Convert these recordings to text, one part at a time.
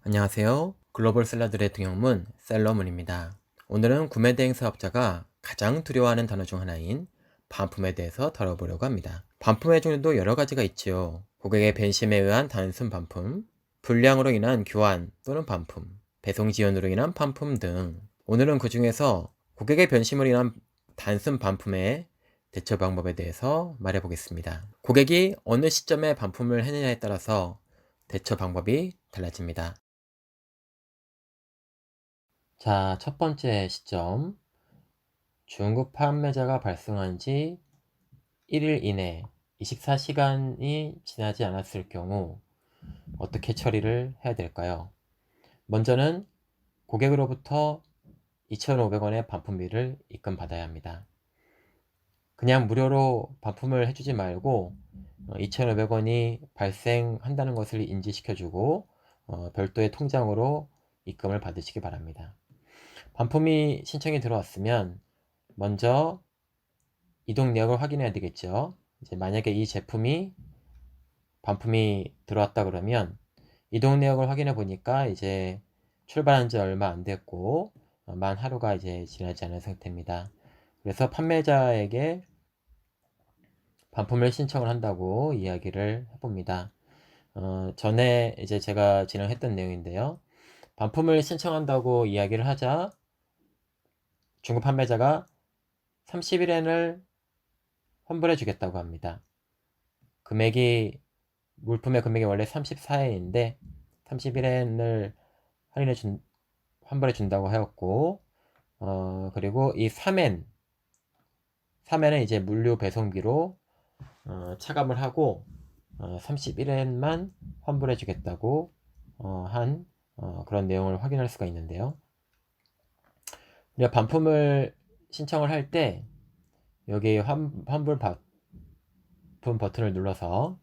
안녕하세요. 글로벌 샐러드의 등용문 셀러문입니다. 오늘은 구매 대행 사업자가 가장 두려워하는 단어 중 하나인 반품에 대해서 다뤄보려고 합니다. 반품의 종류도 여러 가지가 있지요. 고객의 변심에 의한 단순 반품, 불량으로 인한 교환 또는 반품, 배송 지연으로 인한 반품 등. 오늘은 그 중에서 고객의 변심으로 인한 단순 반품의 대처 방법에 대해서 말해보겠습니다. 고객이 어느 시점에 반품을 했느냐에 따라서 대처 방법이 달라집니다. 자, 첫 번째 시점. 중국 판매자가 발송한 지 1일 이내 24시간이 지나지 않았을 경우 어떻게 처리를 해야 될까요? 먼저는 고객으로부터 2,500원의 반품비를 입금받아야 합니다. 그냥 무료로 반품을 해주지 말고 2,500원이 발생한다는 것을 인지시켜주고 별도의 통장으로 입금을 받으시기 바랍니다. 반품이 신청이 들어왔으면 먼저 이동 내역을 확인해야 되겠죠. 이제 만약에 이 제품이 반품이 들어왔다 그러면 이동 내역을 확인해 보니까 이제 출발한 지 얼마 안 됐고 만 하루가 이제 지나지 않은 상태입니다. 그래서 판매자에게 반품을 신청을 한다고 이야기를 해봅니다. 전에 이제 제가 진행했던 내용인데요. 반품을 신청한다고 이야기를 하자 중국 판매자가 30일엔을 환불해 주겠다고 합니다. 물품의 금액이 원래 34엔인데 31엔을 환불해 준다고 하였고, 그리고 이 3엔은 이제 물류 배송비로 차감을 하고 31엔만 환불해 주겠다고 한 그런 내용을 확인할 수가 있는데요. 우리가 반품을 신청을 할 때 여기 환불 반품 버튼을 눌러서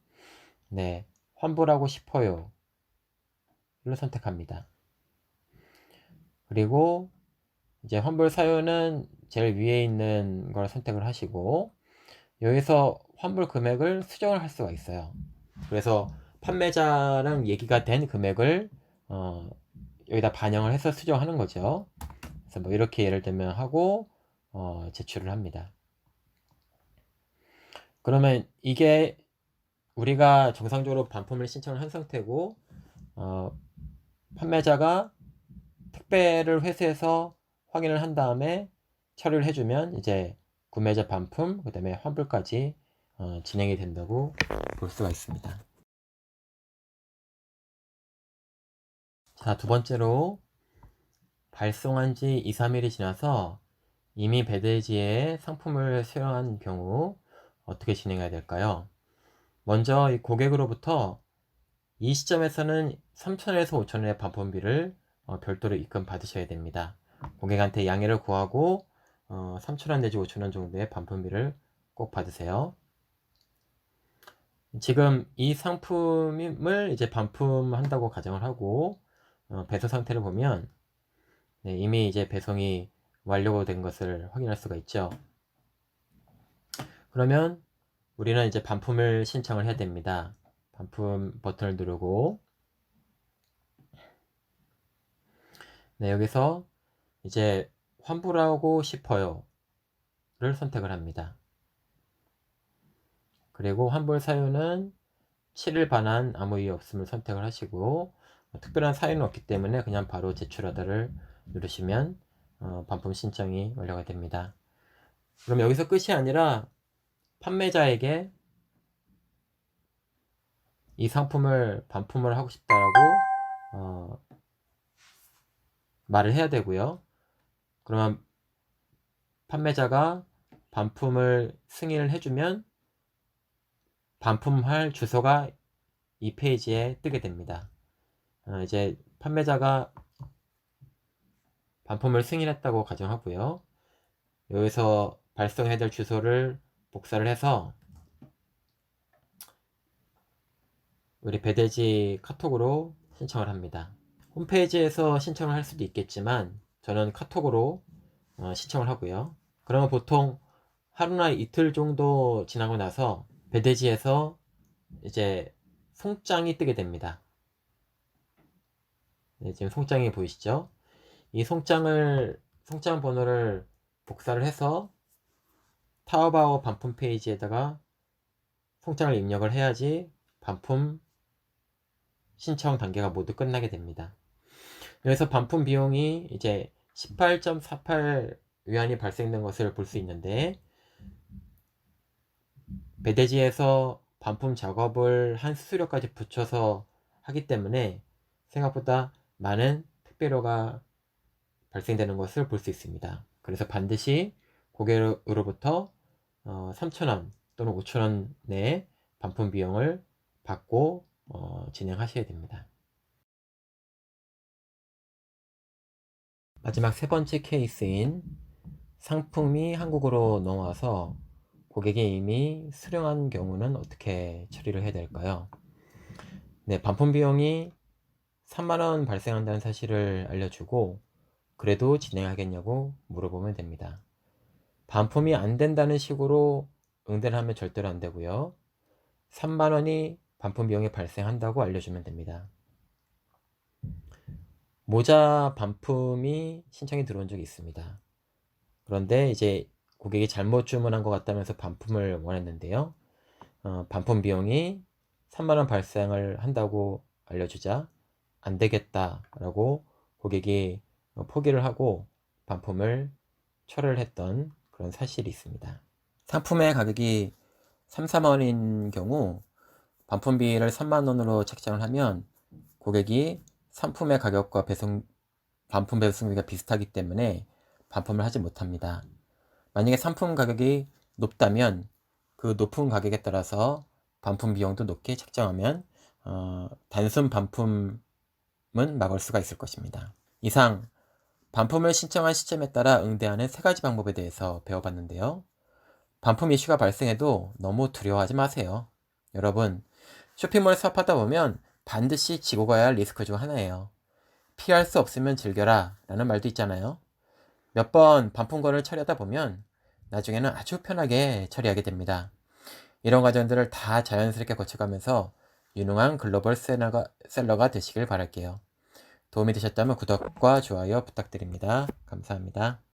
네, 환불하고 싶어요를 선택합니다. 그리고 이제 환불 사유는 제일 위에 있는 걸 선택을 하시고 여기서 환불 금액을 수정을 할 수가 있어요. 그래서 판매자랑 얘기가 된 금액을 여기다 반영을 해서 수정하는 거죠. 그래서 뭐 이렇게 예를 들면 하고 제출을 합니다. 그러면 이게 우리가 정상적으로 반품을 신청을 한 상태고 판매자가 택배를 회수해서 확인을 한 다음에 처리를 해주면 이제 구매자 반품, 그 다음에 환불까지 진행이 된다고 볼 수가 있습니다. 자, 두 번째로 발송한 지 2, 3일이 지나서 이미 배대지에 상품을 수령한 경우 어떻게 진행해야 될까요? 먼저 이 고객으로부터 이 시점에서는 3,000원에서 5,000원의 반품비를 별도로 입금 받으셔야 됩니다. 고객한테 양해를 구하고 3,000원 내지 5,000원 정도의 반품비를 꼭 받으세요. 지금 이 상품을 이제 반품한다고 가정을 하고 배송 상태를 보면 네, 이미 이제 배송이 완료된 것을 확인할 수가 있죠. 그러면 우리는 이제 반품을 신청을 해야 됩니다. 반품 버튼을 누르고 네, 여기서 이제 환불하고 싶어요 를 선택을 합니다. 그리고 환불 사유는 7일 반환 아무 이유 없음을 선택을 하시고 특별한 사유는 없기 때문에 그냥 바로 제출하다를 누르시면 반품 신청이 완료가 됩니다. 그럼 여기서 끝이 아니라 판매자에게 이 상품을 반품을 하고 싶다라고 말을 해야 되고요. 그러면 판매자가 반품을 승인을 해주면 반품할 주소가 이 페이지에 뜨게 됩니다. 이제 판매자가 반품을 승인했다고 가정하고요. 여기서 발송해야 될 주소를 복사를 해서 우리 배대지 카톡으로 신청을 합니다. 홈페이지에서 신청을 할 수도 있겠지만 저는 카톡으로 신청을 하고요. 그러면 보통 하루나 이틀 정도 지나고 나서 배대지에서 이제 송장이 뜨게 됩니다. 네, 지금 송장이 보이시죠? 이 송장 번호를 복사를 해서 타오바오 반품 페이지에다가 송장을 입력을 해야지 반품 신청 단계가 모두 끝나게 됩니다. 그래서 반품 비용이 이제 18.48 위안이 발생된 것을 볼 수 있는데, 배대지에서 반품 작업을 한 수수료까지 붙여서 하기 때문에 생각보다 많은 택배료가 발생되는 것을 볼 수 있습니다. 그래서 반드시 고객으로부터 3,000원 또는 5,000원 내에 반품 비용을 받고 진행하셔야 됩니다. 마지막 세 번째 케이스인 상품이 한국으로 넘어와서 고객이 이미 수령한 경우는 어떻게 처리를 해야 될까요? 네, 반품 비용이 3만원 발생한다는 사실을 알려주고 그래도 진행하겠냐고 물어보면 됩니다. 반품이 안 된다는 식으로 응대를 하면 절대로 안 되고요. 3만원이 반품 비용이 발생한다고 알려주면 됩니다. 모자 반품이 신청이 들어온 적이 있습니다. 그런데 이제 고객이 잘못 주문한 것 같다면서 반품을 원했는데요. 반품 비용이 3만원 발생을 한다고 알려주자 안 되겠다라고 고객이 포기를 하고 반품을 철회를 했던 그런 사실이 있습니다. 상품의 가격이 3, 4만원인 경우 반품비를 3만원으로 책정을 하면 고객이 상품의 가격과 반품 배송비가 비슷하기 때문에 반품을 하지 못합니다. 만약에 상품 가격이 높다면 그 높은 가격에 따라서 반품 비용도 높게 책정하면 단순 반품은 막을 수가 있을 것입니다. 이상 반품을 신청한 시점에 따라 응대하는 세 가지 방법에 대해서 배워봤는데요. 반품 이슈가 발생해도 너무 두려워하지 마세요. 여러분, 쇼핑몰 사업하다 보면 반드시 지고 가야 할 리스크 중 하나예요. 피할 수 없으면 즐겨라 라는 말도 있잖아요. 몇 번 반품권을 처리하다 보면 나중에는 아주 편하게 처리하게 됩니다. 이런 과정들을 다 자연스럽게 거쳐가면서 유능한 글로벌 셀러가 되시길 바랄게요. 도움이 되셨다면 구독과 좋아요 부탁드립니다. 감사합니다.